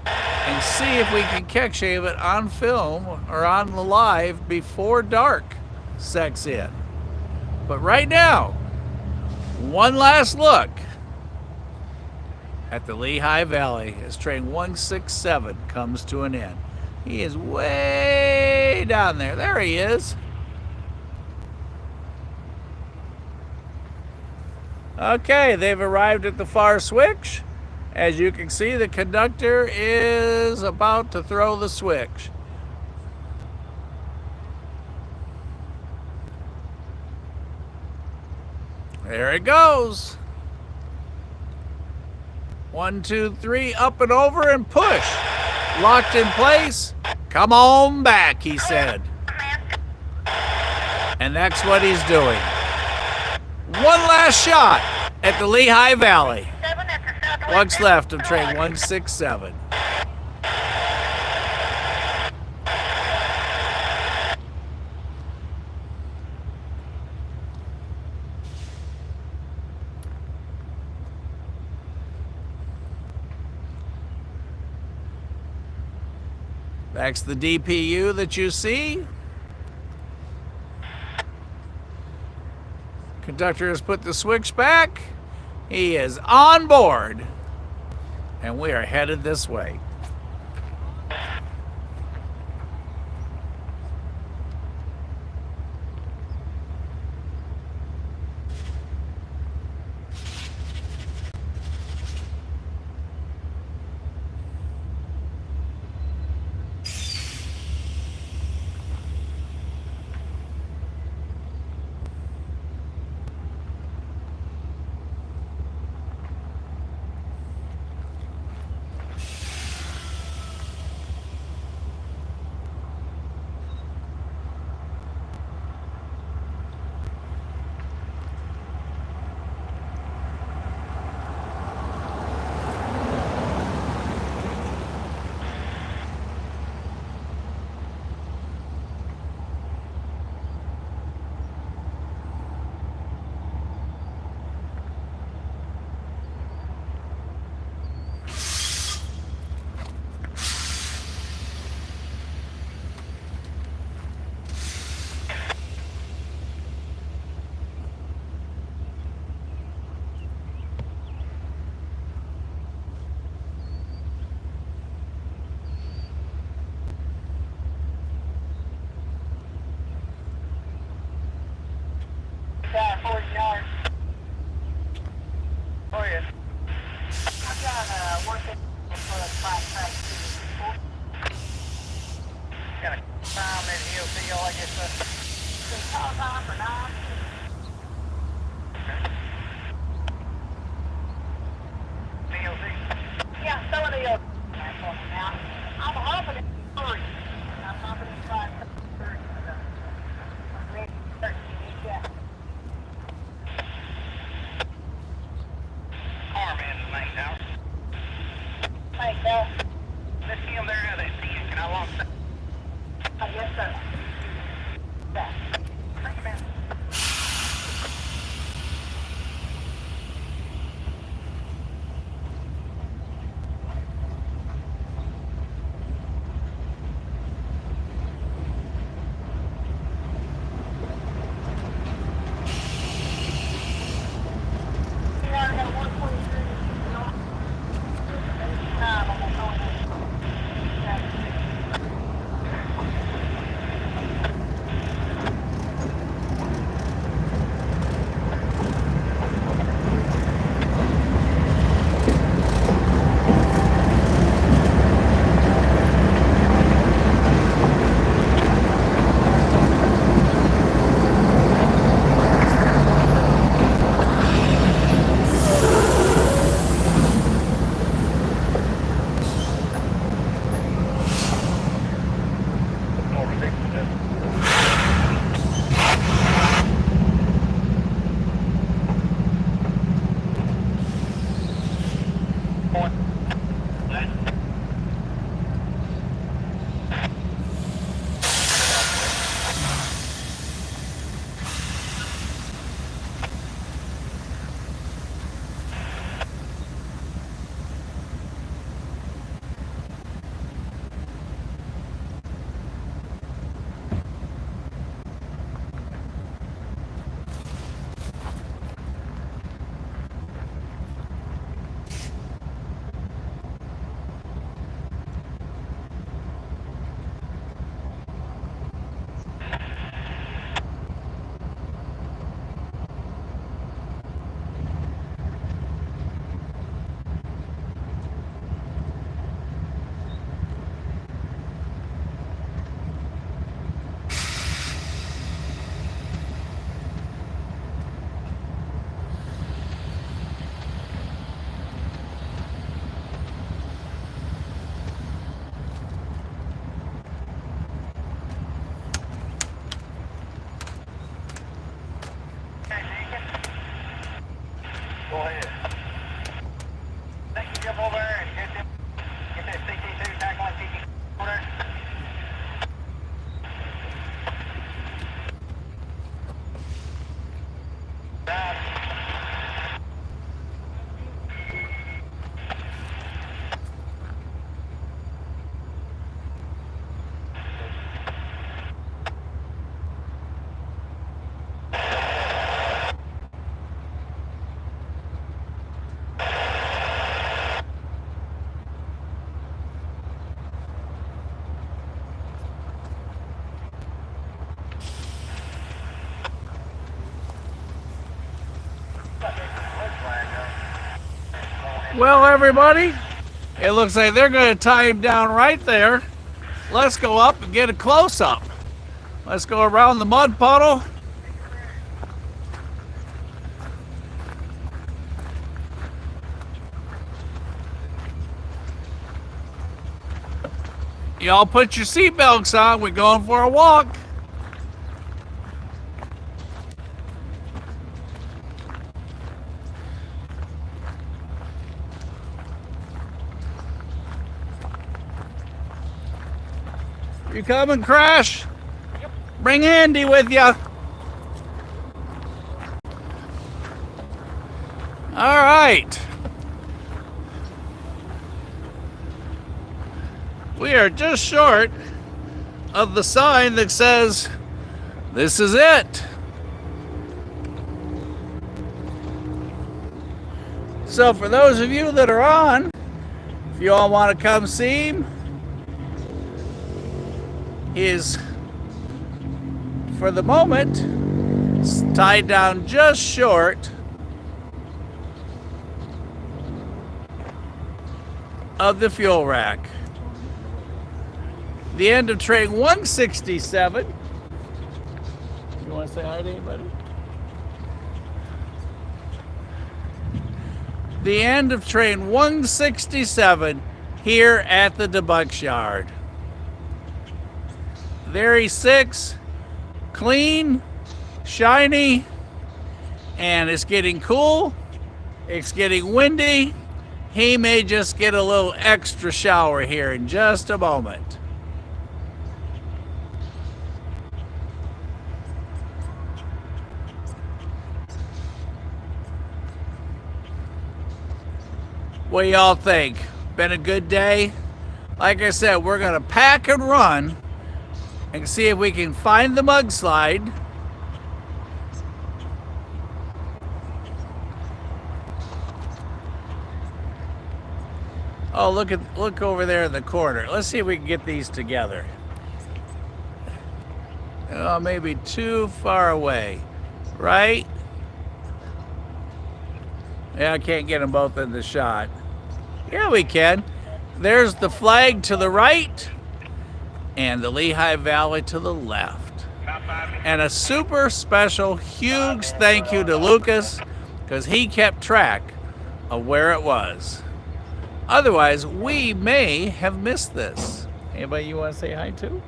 and see if we can catch it on film or on the live before dark sets in. But right now, one last look at the Lehigh Valley as train 167 comes to an end. He is way down there. There he is. Okay, they've arrived at the far switch. As you can see, the conductor is about to throw the switch. There it goes. 1, 2, 3, up and over and push. Locked in place. Come on back, he said. And that's what he's doing. One last shot at the Lehigh Valley. What's left of train 167. That's the DPU that you see. Conductor has put the switch back. He is on board. And we are headed this way. Well, everybody, it looks like they're going to tie him down right there. Let's go up and get a close-up. Let's go around the mud puddle. Y'all put your seatbelts on. We're going for a walk. You coming, Crash? Yep. Bring Andy with you. All right. We are just short of the sign that says, "This is it." So for those of you that are on, if you all want to come see him, he is, for the moment, tied down just short of the fuel rack. The end of train 167. You want to say hi to anybody? The end of train 167 here at the DeButts Yard. There he sits, clean, shiny, and it's getting cool. It's getting windy. He may just get a little extra shower here in just a moment. What do y'all think? Been a good day? Like I said, we're gonna pack and run and see if we can find the mudslide. Oh, look over there in the corner. Let's see if we can get these together. Oh, maybe too far away, right? Yeah, I can't get them both in the shot. Yeah, we can. There's the flag to the right and the Lehigh Valley to the left. And a super special, huge thank you to Lucas, because he kept track of where it was. Otherwise, we may have missed this. Anybody you want to say hi to?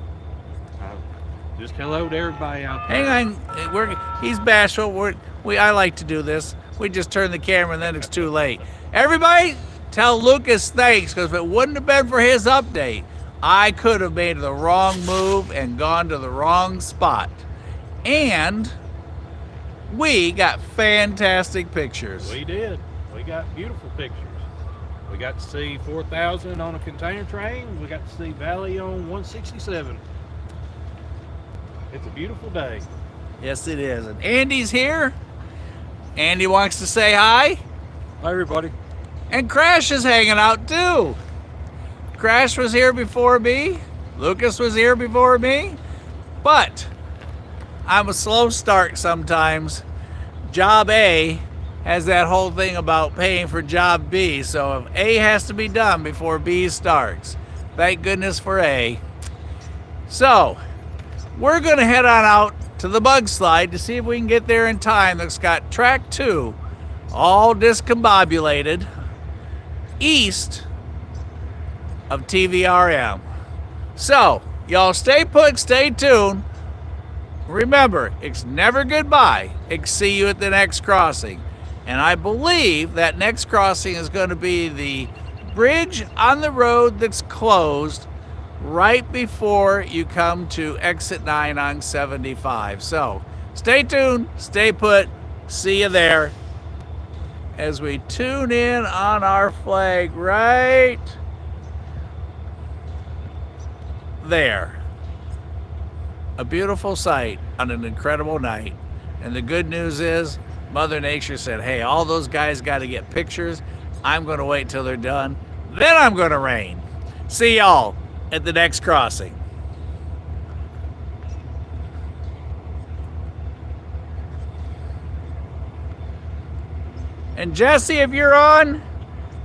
Just hello to everybody out there. Hang on, he's bashful. I like to do this. We just turn the camera and then it's too late. Everybody, tell Lucas thanks, because if it wouldn't have been for his update, I could have made the wrong move and gone to the wrong spot. And we got fantastic pictures. We did. We got beautiful pictures. We got to see 4000 on a container train. We got to see Valley on 167. It's a beautiful day. Yes, it is. And Andy's here. Andy wants to say hi. Hi, everybody. And Crash is hanging out too. Crash was here before me. Lucas was here before me. But I'm a slow start sometimes. Job A has that whole thing about paying for job B. So if A has to be done before B starts. Thank goodness for A. So we're going to head on out to the bug slide to see if we can get there in time. That's got track 2 all discombobulated east of TVRM. So y'all stay put, stay tuned. Remember, it's never goodbye. It's see you at the next crossing. And I believe that next crossing is going to be the bridge on the road that's closed right before you come to exit 9 on 75. So stay tuned, stay put, see you there as we tune in on our flag right there. A beautiful sight on an incredible night. And the good news is Mother Nature said, hey, all those guys got to get pictures. I'm going to wait till they're done. Then I'm going to rain. See y'all at the next crossing. And Jesse, if you're on,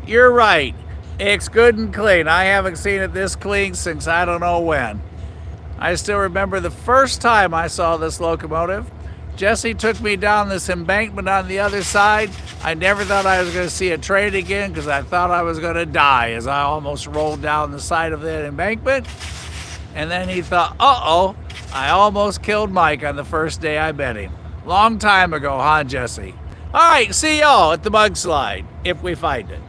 you're right. It's good and clean. I haven't seen it this clean since I don't know when. I still remember the first time I saw this locomotive. Jesse took me down this embankment on the other side. I never thought I was going to see a train again because I thought I was going to die as I almost rolled down the side of that embankment. And then he thought, uh-oh, I almost killed Mike on the first day I met him. Long time ago, huh, Jesse? All right, see y'all at the mudslide, if we find it.